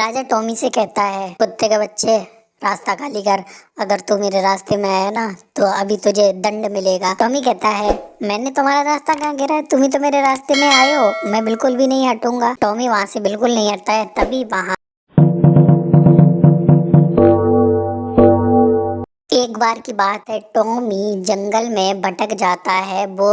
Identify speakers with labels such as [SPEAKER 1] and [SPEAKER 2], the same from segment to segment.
[SPEAKER 1] राजा Tommy से कहता है, कुत्ते के बच्चे रास्ता खाली कर। अगर तू मेरे रास्ते में आया ना तो अभी तुझे दंड मिलेगा। टॉमी कहता है, मैंने तुम्हारा रास्ता कहाँ घेरा है, तुम ही तो मेरे रास्ते में आए हो, मैं बिल्कुल भी नहीं हटूंगा। टॉमी वहां से बिल्कुल नहीं हटता है। तभी वहां एक बार की बात है, टॉमी जंगल में भटक जाता है। वो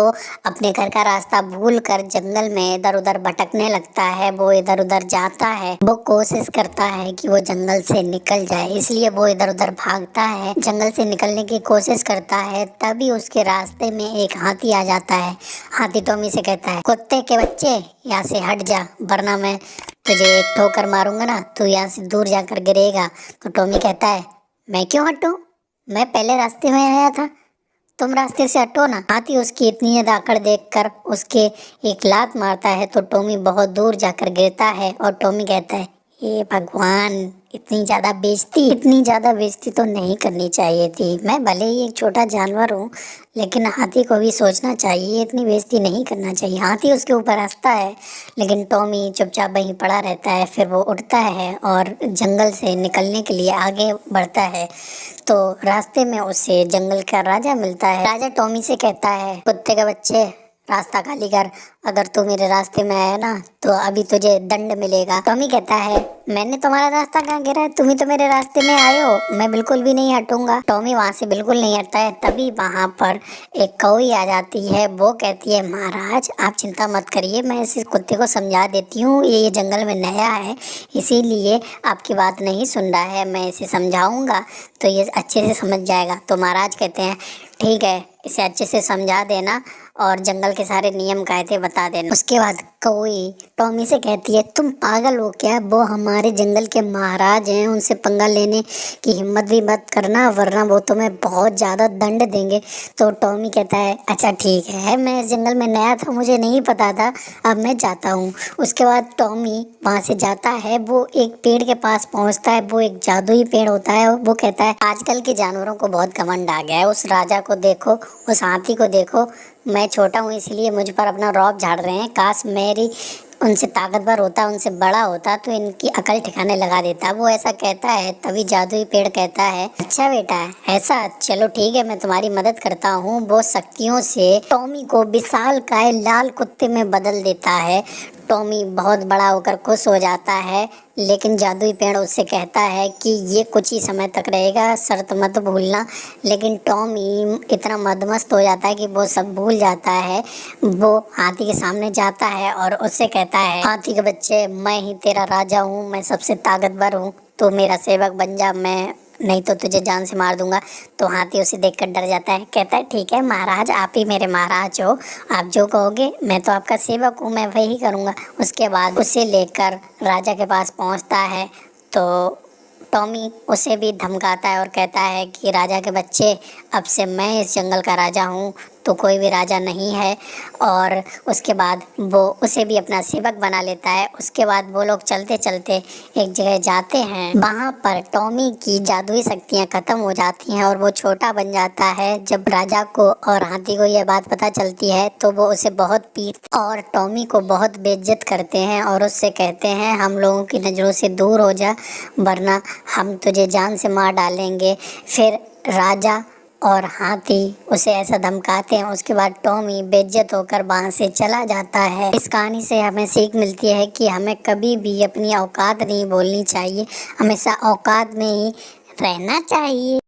[SPEAKER 1] अपने घर का रास्ता भूलकर जंगल में इधर उधर भटकने लगता है। वो इधर उधर जाता है, वो कोशिश करता है कि वो जंगल से निकल जाए, इसलिए वो इधर उधर भागता है, जंगल से निकलने की कोशिश करता है। तभी उसके रास्ते में एक हाथी आ जाता है। हाथी टॉमी से कहता है, कुत्ते के बच्चे यहाँ से हट जा, वरना मैं तुझे एक ठोकर मारूंगा ना, तू यहाँ से दूर जाकर गिरेगा। तो टॉमी कहता है, मैं क्यों हटूं, मैं पहले रास्ते में आया था, तुम रास्ते से हटो ना। हाथी उसकी इतनी अकड़ देखकर उसके एक लात मारता है तो टॉमी बहुत दूर जाकर गिरता है। और टॉमी कहता है, हे भगवान, इतनी ज्यादा बेइज्जती तो नहीं करनी चाहिए थी। मैं भले ही एक छोटा जानवर हूँ, लेकिन हाथी को भी सोचना चाहिए, इतनी बेइज्जती नहीं करना चाहिए। हाथी उसके ऊपर हंसता है, लेकिन टॉमी चुपचाप वहीं पड़ा रहता है। फिर वो उठता है और जंगल से निकलने के लिए आगे बढ़ता है। तो रास्ते में उसे जंगल का राजा मिलता है। राजा टॉमी से कहता है, कुत्ते के बच्चे रास्ता खाली कर। अगर तू मेरे रास्ते में आया ना तो अभी तुझे दंड मिलेगा। टॉमी कहता है, मैंने तुम्हारा रास्ता कहाँ घेरा है, तुम ही तो मेरे रास्ते में आए हो, मैं बिल्कुल भी नहीं हटूंगा। टॉमी वहां से बिल्कुल नहीं हटता है। तभी वहां पर एक कौवी आ जाती है। वो कहती है, महाराज आप चिंता मत करिए, मैं इस कुत्ते को समझा देती हूँ, ये जंगल में नया है, इसीलिए आपकी बात नहीं सुन रहा है, मैं इसे समझाऊंगा तो ये अच्छे से समझ जाएगा। तो महाराज कहते हैं, ठीक है, इसे अच्छे से समझा देना और जंगल के सारे नियम कायदे बता देना। उसके बाद कौवी टॉमी से कहती है, तुम पागल हो क्या, वो हमारे जंगल के महाराज हैं, उनसे पंगा लेने की हिम्मत भी मत करना, वरना वो तुम्हें बहुत ज़्यादा दंड देंगे। तो टॉमी कहता है, अच्छा ठीक है, मैं इस जंगल में नया था, मुझे नहीं पता था, अब मैं जाता हूँ। उसके बाद टॉमी वहाँ से जाता है। वो एक पेड़ के पास पहुँचता है। वो एक जादुई पेड़ होता है। वो कहता है, आजकल के जानवरों को बहुत घमंड आ गया है, उस राजा को देखो, उस हाथी को देखो, मैं छोटा हूँ इसलिए मुझ पर अपना रौब झाड़ रहे हैं, काश मेरी उनसे ताकतवर होता, उनसे बड़ा होता तो इनकी अकल ठिकाने लगा देता। वो ऐसा कहता है। तभी जादुई पेड़ कहता है, अच्छा बेटा ऐसा, चलो ठीक है, मैं तुम्हारी मदद करता हूँ। वो शक्तियों से टॉमी को विशालकाय लाल कुत्ते में बदल देता है। टॉमी बहुत बड़ा होकर खुश हो जाता है, लेकिन जादुई पेड़ उससे कहता है कि ये कुछ ही समय तक रहेगा, शर्त मत भूलना। लेकिन टॉमी इतना मदमस्त हो जाता है कि वो सब भूल जाता है। वो हाथी के सामने जाता है और उससे कहता है, हाथी के बच्चे, मैं ही तेरा राजा हूँ, मैं सबसे ताकतवर हूँ, तो मेरा सेवक बन जा, मैं नहीं तो तुझे जान से मार दूंगा। तो हाथी उसे देखकर डर जाता है, कहता है, ठीक है महाराज, आप ही मेरे महाराज हो, आप जो कहोगे, मैं तो आपका सेवक हूँ, मैं वही करूँगा। उसके बाद उसे लेकर राजा के पास पहुँचता है। तो टॉमी उसे भी धमकाता है और कहता है कि राजा के बच्चे, अब से मैं इस जंगल का राजा हूँ, तो कोई भी राजा नहीं है। और उसके बाद वो उसे भी अपना सेवक बना लेता है। उसके बाद वो लोग चलते चलते एक जगह जाते हैं। वहाँ पर टॉमी की जादुई शक्तियाँ खत्म हो जाती हैं और वो छोटा बन जाता है। जब राजा को और हाथी को यह बात पता चलती है तो वो उसे बहुत पीट और टॉमी को बहुत बेइज्जत करते हैं और उससे कहते हैं, हम लोगों की नज़रों से दूर हो जा, वरना हम तुझे जान से मार डालेंगे। फिर राजा और हाथी उसे ऐसा धमकाते हैं। उसके बाद टॉमी बेइज्जत होकर वहाँ से चला जाता है। इस कहानी से हमें सीख मिलती है कि हमें कभी भी अपनी औकात नहीं बोलनी चाहिए, हमेशा औकात में ही रहना चाहिए।